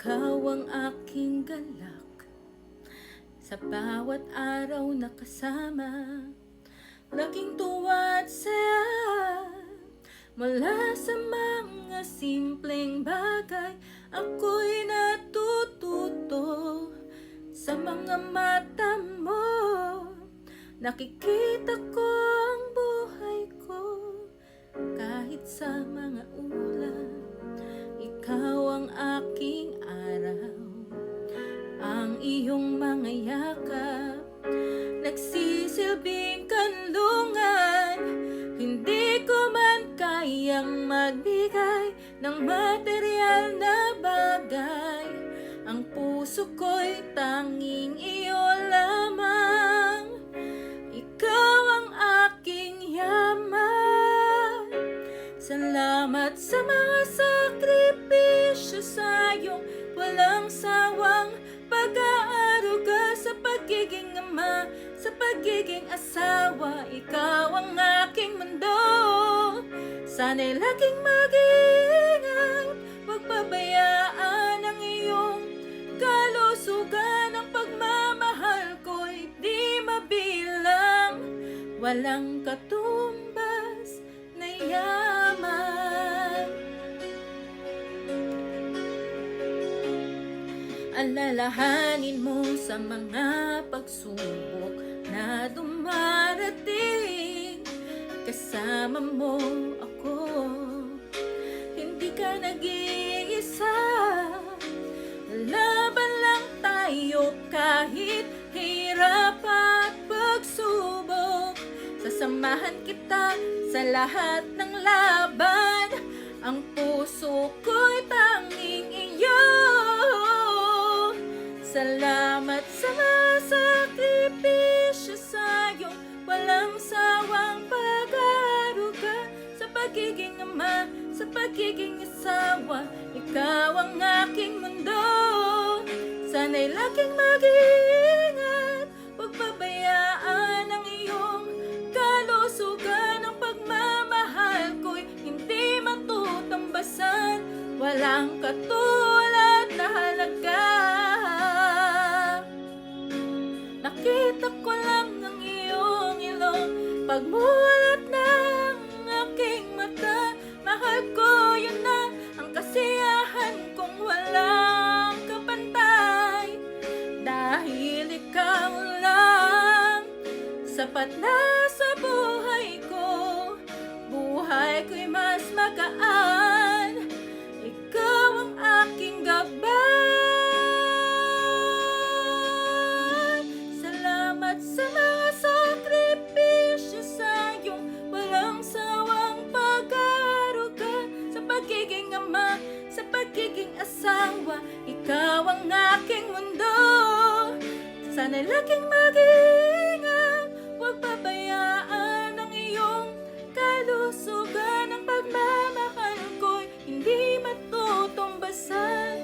Ikaw ang aking galak sa bawat araw na kasama. Laging tuwa at saya mula sa mga simpleng bagay. Ako'y natututo sa mga mata mo. Nakikita ko ang buhay ko kahit sa mga ulap. Ikaw ang aking araw, ang iyong mga yakap nagsisilbing kanlungan. Hindi ko man kayang magbigay ng material na bagay. Ang puso ko'y tanging iyo lamang. Ikaw ang aking yaman. Salamat sa mga sakripisyo sa iyong walang sawang pag-aaruga sa pagiging ama, sa pagiging asawa. Ikaw ang aking mundo. Sana'y laging mag-iingat, huwag pabayaan ang iyong kalusugan. Ang pagmamahal ko'y di mabilang, walang katumbas na yaman. Alalahanin mo sa mga pagsubok na dumarating. Kasama mo ako, hindi ka nag-iisa. Laban lang tayo kahit hirap at pagsubok. Sasamahan kita sa lahat ng laban. Ang puso ko'y tanging iyo. Salamat sa mga sakripisyo sa iyong walang sawang pag-aaruga sa pagiging ama, sa pagiging asawa. Ikaw ang aking mundo. Sana'y laging mag-iingat, huwag pabayaan ang iyong kalusugan. Ang pagmamahal ko'y hindi matutambasan, walang katulad na halaga. Nakita ko lang ang iyong ilong pagmulat ng aking mata. Mahal ko, yun na ang kasiyahan kong walang kapantay. Dahil ikaw lang sapat na sa buhay ko. Buhay ko'y mas magaan. Ikaw ang aking gabay. Sa mga sakripisyo sa iyong walang sawang pag-aaruga sa pagiging ama, sa pagiging asawa. Ikaw ang aking mundo. Sana'y laging mag-iingat, huwag pabayaan ang iyong kalusugan. Ang pagmamahal ko'y hindi matutumbasan,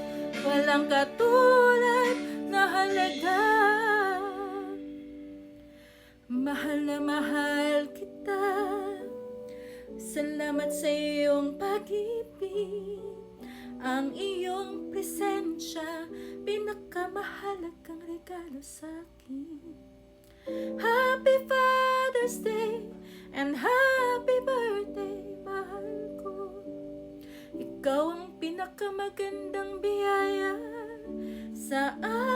walang katulad na halaga. Mahal na mahal kita. Salamat sa iyong pag-ibig. Ang iyong presensya, pinakamahalagang regalo sa akin. Happy Father's Day and happy birthday, mahal ko. Ikaw ang pinakamagandang biyaya sa akin.